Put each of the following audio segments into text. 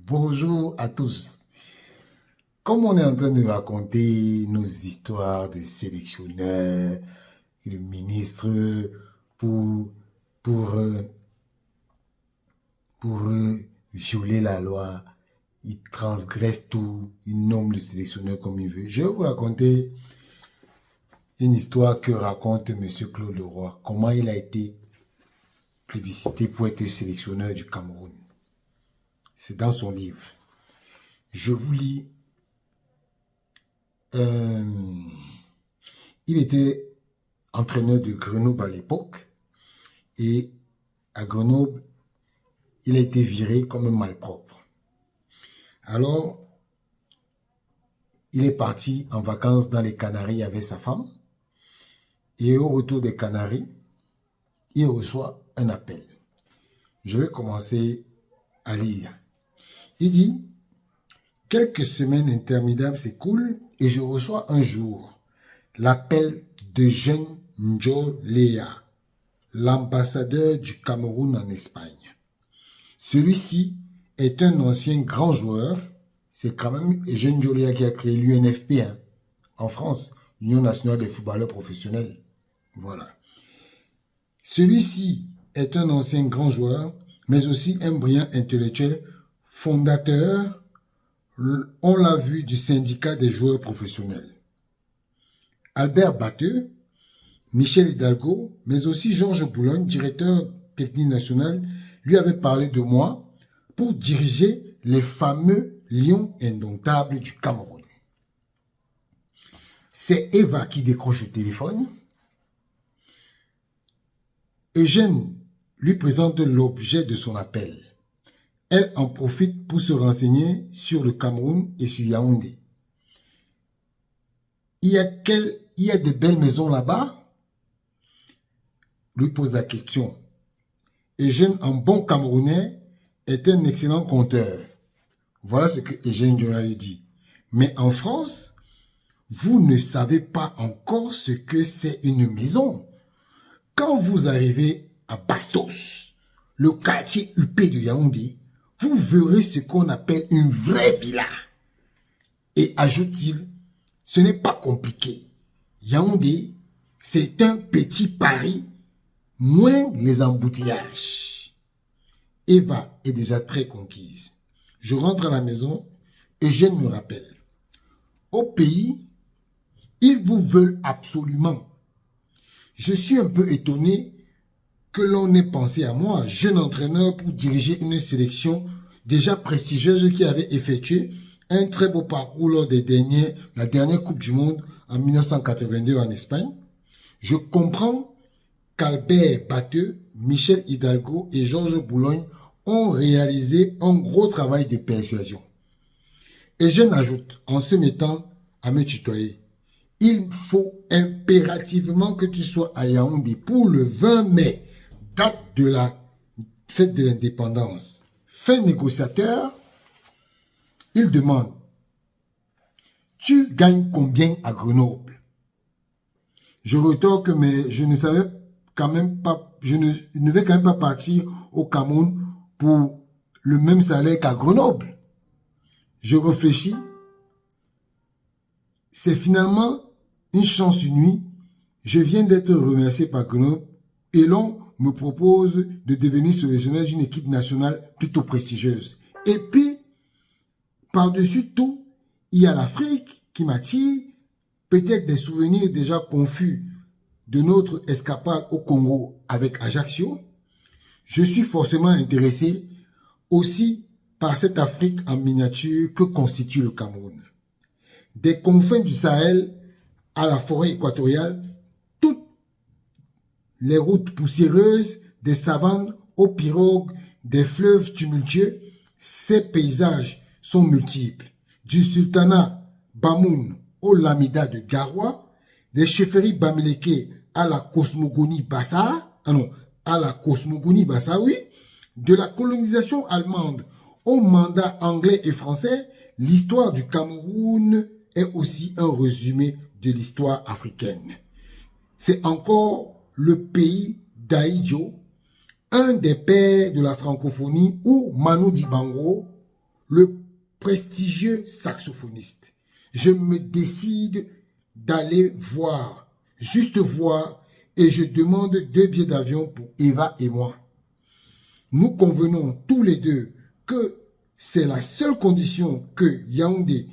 Bonjour à tous. Comme on est en train de raconter nos histoires de sélectionneurs et de ministres pour, pour, euh, pour violer la loi, ils transgressent tout, ils nomment le sélectionneur comme il veut. Je vais vous raconter une histoire que raconte M. Claude Leroy, comment il a été plébiscité pour être sélectionneur du Cameroun. C'est dans son livre. Je vous lis. Il était entraîneur de Grenoble à l'époque et à Grenoble, il a été viré comme un malpropre. Alors, il est parti en vacances dans les Canaries avec sa femme et au retour des Canaries, il reçoit un appel. Je vais commencer à lire. Il dit: quelques semaines interminables s'écoulent et je reçois un jour l'appel de Jean Njolea, l'ambassadeur du Cameroun en Espagne. Celui-ci est un ancien grand joueur. C'est quand même Jean Njolea qui a créé l'UNFP en France, l'Union nationale des footballeurs professionnels. Voilà. Celui-ci est un ancien grand joueur, mais aussi un brillant intellectuel, fondateur, on l'a vu, du syndicat des joueurs professionnels. Albert Batteux, Michel Hidalgo, mais aussi Georges Boulogne, directeur technique national, lui avait parlé de moi pour diriger les fameux Lions indomptables du Cameroun. C'est Eva qui décroche le téléphone. Eugène lui présente l'objet de son appel. Elle en profite pour se renseigner sur le Cameroun et sur Yaoundé. Il y a de belles maisons là-bas? Lui pose la question. Eugène, en bon Camerounais, est un excellent conteur. Voilà ce que Eugène Jola lui dit. Mais en France, vous ne savez pas encore ce que c'est une maison. Quand vous arrivez à Bastos, le quartier huppé de Yaoundé, vous verrez ce qu'on appelle une vraie villa. Et ajoute-t-il, ce n'est pas compliqué. Yaoundé, c'est un petit Paris, moins les embouteillages. Eva est déjà très conquise. Je rentre à la maison et Eugène me rappelle. Au pays, ils vous veulent absolument. Je suis un peu étonné que l'on ait pensé à moi, jeune entraîneur, pour diriger une sélection déjà prestigieuse qui avait effectué un très beau parcours lors la dernière Coupe du Monde en 1982 en Espagne. Je comprends qu'Albert Batteux, Michel Hidalgo et Georges Boulogne ont réalisé un gros travail de persuasion. Et je n'ajoute, en se mettant à me tutoyer, il faut impérativement que tu sois à Yaoundé pour le 20 mai, date de la fête de l'indépendance. Fin négociateur, il demande, tu gagnes combien à Grenoble? Je retorque, mais je ne savais quand même pas, je ne vais quand même pas partir au Cameroun pour le même salaire qu'à Grenoble. Je réfléchis. C'est finalement une chance inouïe. Je viens d'être remercié par Grenoble et l'on me propose de devenir sélectionneur d'une équipe nationale plutôt prestigieuse. Et puis, par-dessus tout, il y a l'Afrique qui m'attire, peut-être des souvenirs déjà confus de notre escapade au Congo avec Ajaccio. Je suis forcément intéressé aussi par cette Afrique en miniature que constitue le Cameroun. Des confins du Sahel à la forêt équatoriale, toutes les routes poussiéreuses, des savanes aux pirogues, des fleuves tumultueux, ces paysages sont multiples. Du sultanat Bamoun au Lamida de Garoua, des chefferies Bamileke à la cosmogonie Bassa, oui, de la colonisation allemande au mandat anglais et français, l'histoire du Cameroun est aussi un résumé de l'histoire africaine. C'est encore le pays d'Aïdjo, un des pères de la francophonie, ou Manu Dibango, le prestigieux saxophoniste. Je me décide d'aller voir, juste voir, et je demande 2 billets d'avion pour Eva et moi. Nous convenons tous les deux que c'est la seule condition que Yaoundé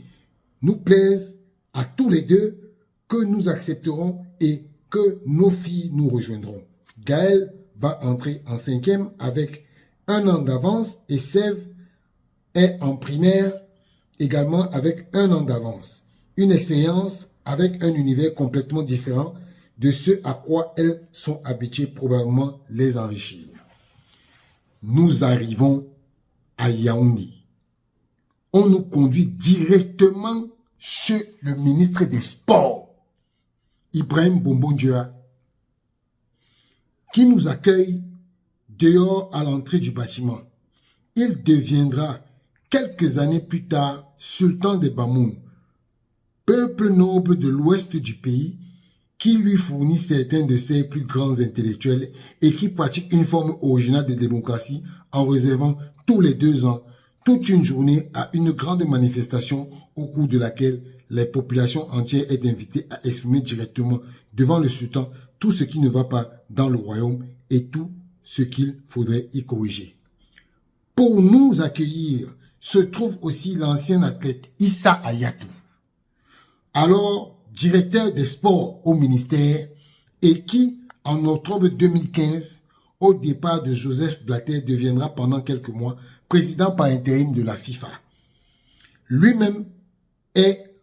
nous plaise à tous les deux, que nous accepterons et que nos filles nous rejoindront. Gaël va entrer en 5e avec 1 an d'avance et Sèvres est en primaire également avec 1 an d'avance. Une expérience avec un univers complètement différent de ce à quoi elles sont habituées, probablement les enrichir. Nous arrivons à Yaoundé. On nous conduit directement chez le ministre des Sports, Ibrahim Bombondjera, qui nous accueille dehors à l'entrée du bâtiment. Il deviendra quelques années plus tard sultan de Bamoun, peuple noble de l'ouest du pays, qui lui fournit certains de ses plus grands intellectuels et qui pratique une forme originale de démocratie en réservant tous les 2 ans toute une journée à une grande manifestation au cours de laquelle les populations entières est invitées à exprimer directement devant le sultan tout ce qui ne va pas dans le royaume et tout ce qu'il faudrait y corriger. Pour nous accueillir se trouve aussi l'ancien athlète Issa Ayatou, alors directeur des sports au ministère et qui, en octobre 2015, au départ de Joseph Blatter, deviendra pendant quelques mois président par intérim de la FIFA. Lui-même est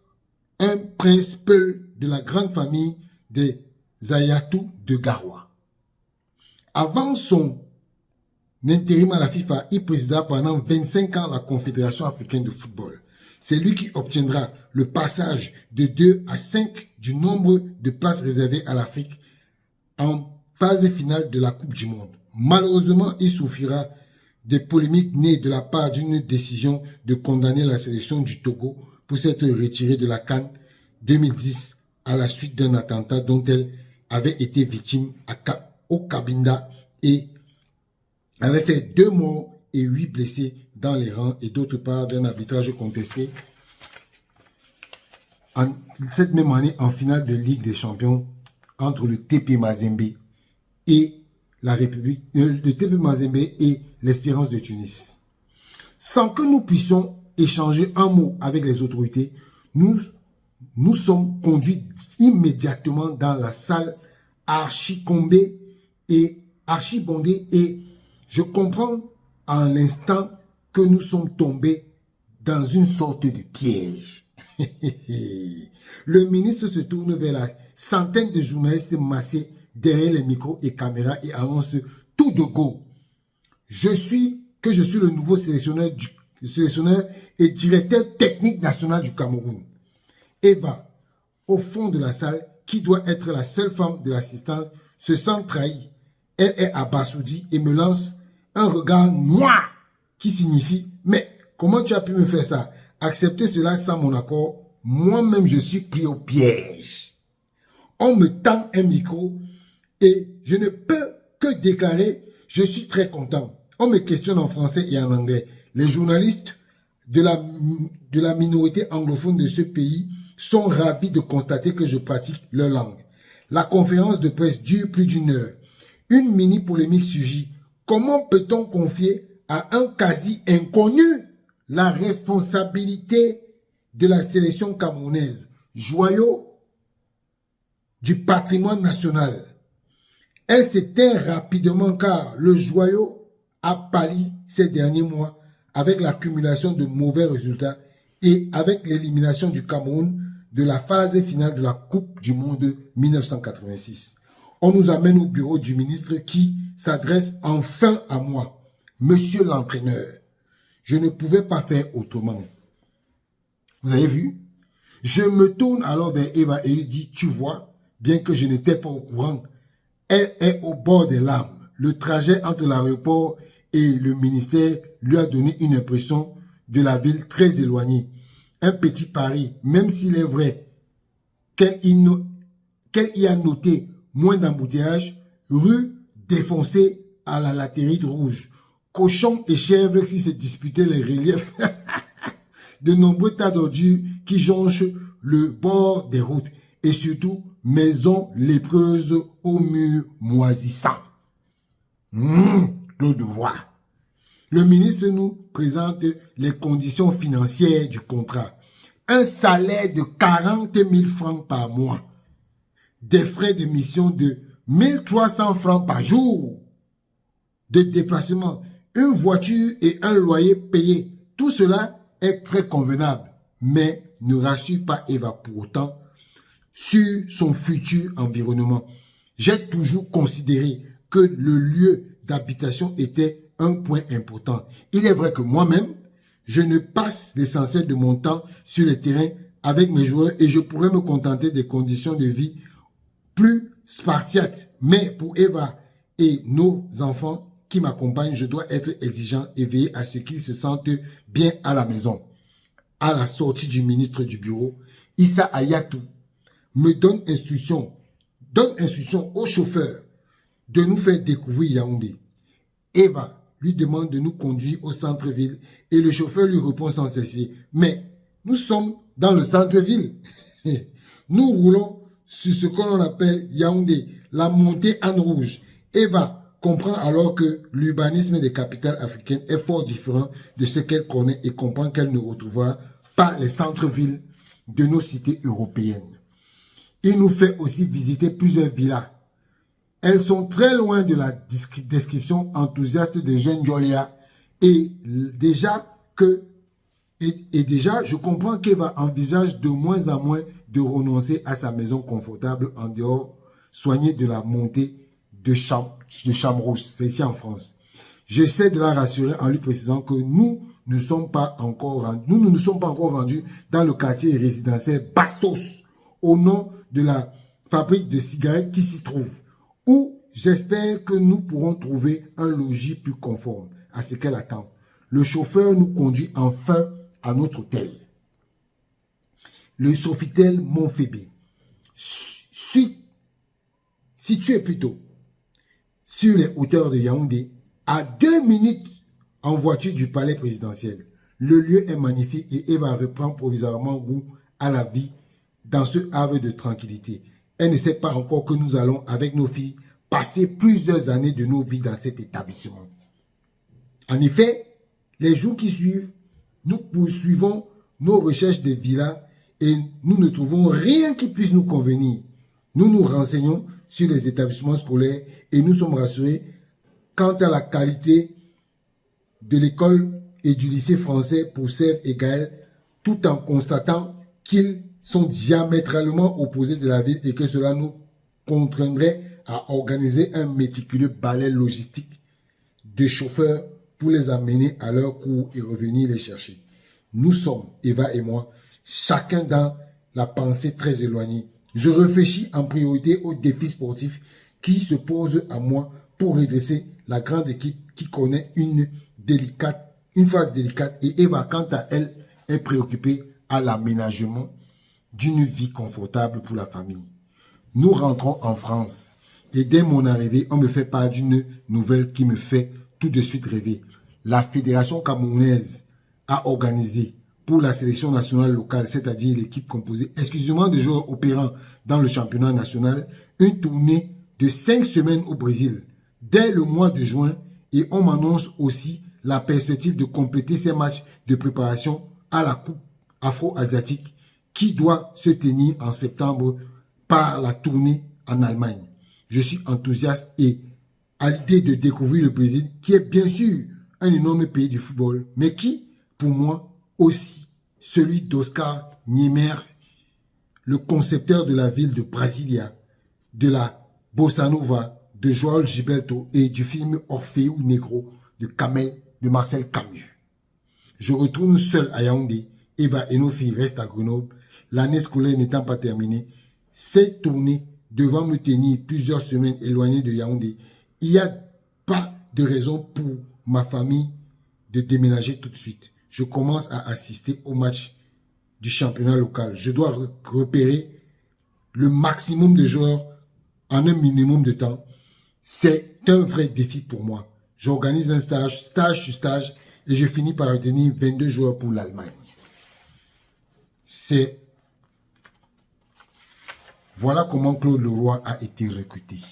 un prince Peul de la grande famille des Ayatou de Garoua. Avant son intérim à la FIFA, il présida pendant 25 ans la Confédération africaine de football. C'est lui qui obtiendra le passage de 2 à 5 du nombre de places réservées à l'Afrique en phase finale de la Coupe du Monde. Malheureusement, il souffrira des polémiques nées de la part d'une décision de condamner la sélection du Togo pour s'être retirée de la CAN 2010 à la suite d'un attentat dont elle avait été victime au Cabinda et avait fait 2 morts et 8 blessés dans les rangs, et d'autre part d'un arbitrage contesté en cette même année en finale de Ligue des Champions entre le TP Mazembe et la République, le TP Mazembe et l'Espérance de Tunis. Sans que nous puissions échanger un mot avec les autorités, nous sommes conduits immédiatement dans la salle archi-bondée et je comprends en l'instant que nous sommes tombés dans une sorte de piège. Le ministre se tourne vers la centaine de journalistes massés derrière les micros et caméras et annonce tout de go. Je suis le nouveau sélectionneur et directeur technique national du Cameroun. Eva, au fond de la salle, qui doit être la seule femme de l'assistance, se sent trahie. Elle est abasourdie et me lance un regard noir qui signifie « Mais comment tu as pu me faire ça? Accepter cela sans mon accord, moi-même je suis pris au piège. » On me tend un micro et je ne peux que déclarer « Je suis très content. » On me questionne en français et en anglais. Les journalistes de la minorité anglophone de ce pays sont ravis de constater que je pratique leur langue. La conférence de presse dure plus d'1 heure. Une mini polémique surgit. Comment peut-on confier à un quasi-inconnu la responsabilité de la sélection camerounaise, joyau du patrimoine national? Elle s'éteint rapidement car le joyau a pâli ces derniers mois avec l'accumulation de mauvais résultats et avec l'élimination du Cameroun de la phase finale de la Coupe du Monde 1986. On nous amène au bureau du ministre qui s'adresse enfin à moi. Monsieur l'entraîneur, je ne pouvais pas faire autrement. Vous avez vu? Je me tourne alors vers Eva et lui dis, tu vois, bien que je n'étais pas au courant, elle est au bord des larmes. Le trajet entre l'aéroport et le ministère lui a donné une impression de la ville très éloignée. Un petit Paris, même s'il est vrai qu'elle y a noté moins d'embouteillages, rue défoncée à la latérite rouge, cochons et chèvres qui se disputaient les reliefs, de nombreux tas d'ordures qui jonchent le bord des routes et surtout maisons lépreuses aux murs moisissants. Claude Voix. Le ministre nous présente les conditions financières du contrat. Un salaire de 40 000 francs par mois. Des frais de mission de 1300 francs par jour. De déplacement. Une voiture et un loyer payé. Tout cela est très convenable. Mais ne rassure pas Eva pour autant sur son futur environnement. J'ai toujours considéré que le lieu d'habitation était un point important. Il est vrai que moi-même, je ne passe l'essentiel de mon temps sur les terrains avec mes joueurs et je pourrais me contenter des conditions de vie plus spartiates. Mais pour Eva et nos enfants qui m'accompagnent, je dois être exigeant et veiller à ce qu'ils se sentent bien à la maison. À la sortie du ministre du bureau, Issa Hayatou me donne instruction au chauffeur de nous faire découvrir Yaoundé. Eva lui demande de nous conduire au centre-ville et le chauffeur lui répond sans cesser. Mais nous sommes dans le centre-ville. Nous roulons sur ce qu'on appelle Yaoundé, la montée en rouge. Eva comprend alors que l'urbanisme des capitales africaines est fort différent de ce qu'elle connaît et comprend qu'elle ne retrouvera pas les centres-villes de nos cités européennes. Il nous fait aussi visiter plusieurs villas. Elles sont très loin de la description enthousiaste de Jeanne Jolia. Et déjà, je comprends qu'Eva envisage de moins en moins de renoncer à sa maison confortable en dehors, soignée de la montée de Chamrousse. C'est ici en France. J'essaie de la rassurer en lui précisant que nous ne nous sommes pas encore rendus dans le quartier résidentiel Bastos, au nom de la fabrique de cigarettes qui s'y trouve, où j'espère que nous pourrons trouver un logis plus conforme à ce qu'elle attend. Le chauffeur nous conduit enfin à notre hôtel. Le Sofitel Montphébé, situé plutôt sur les hauteurs de Yaoundé, à 2 minutes en voiture du palais présidentiel. Le lieu est magnifique et Eva reprend provisoirement goût à la vie dans ce havre de tranquillité. Elle ne sait pas encore que nous allons, avec nos filles, passer plusieurs années de nos vies dans cet établissement. En effet, les jours qui suivent, nous poursuivons nos recherches de villas et nous ne trouvons rien qui puisse nous convenir. Nous nous renseignons sur les établissements scolaires et nous sommes rassurés quant à la qualité de l'école et du lycée français pour Sèvres et Gaël, tout en constatant qu'ils sont diamétralement opposés de la ville et que cela nous contraindrait à organiser un méticuleux balai logistique de chauffeurs pour les amener à leur cours et revenir les chercher. Nous sommes, Eva et moi, chacun dans la pensée très éloignée. Je réfléchis en priorité aux défis sportifs qui se posent à moi pour redresser la grande équipe qui connaît une phase délicate et Eva, quant à elle, est préoccupée à l'aménagement d'une vie confortable pour la famille. Nous rentrons en France et dès mon arrivée, on me fait part d'une nouvelle qui me fait tout de suite rêver. La Fédération camerounaise a organisé pour la sélection nationale locale, c'est-à-dire l'équipe composée exclusivement de joueurs opérant dans le championnat national, une tournée de 5 semaines au Brésil dès le mois de juin et on m'annonce aussi la perspective de compléter ces matchs de préparation à la Coupe afro-asiatique qui doit se tenir en septembre par la tournée en Allemagne. Je suis enthousiaste et à l'idée de découvrir le Brésil, qui est bien sûr un énorme pays du football, mais qui, pour moi, aussi celui d'Oscar Niemeyer, le concepteur de la ville de Brasilia, de la Bossa Nova, de João Gilberto et du film Orfeu Negro de Marcel Camus. Je retourne seul à Yaoundé. Eva et nos filles restent à Grenoble. L'année scolaire n'étant pas terminée, cette tournée devant me tenir plusieurs semaines éloigné de Yaoundé, il n'y a pas de raison pour ma famille de déménager tout de suite. Je commence à assister au match du championnat local. Je dois repérer le maximum de joueurs en un minimum de temps. C'est un vrai défi pour moi. J'organise un stage, stage sur stage, et je finis par retenir 22 joueurs pour l'Allemagne. Voilà comment Claude Leroy a été recruté.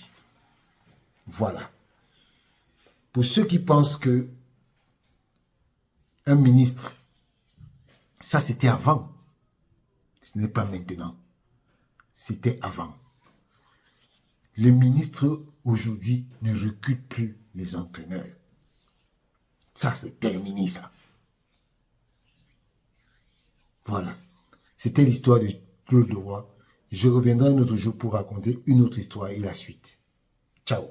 Voilà. Pour ceux qui pensent que un ministre, ça c'était avant. Ce n'est pas maintenant. C'était avant. Les ministres aujourd'hui ne recrutent plus les entraîneurs. Ça, c'est terminé, ça. Voilà. C'était l'histoire de Claude Leroy. Je reviendrai un autre jour pour raconter une autre histoire et la suite. Ciao.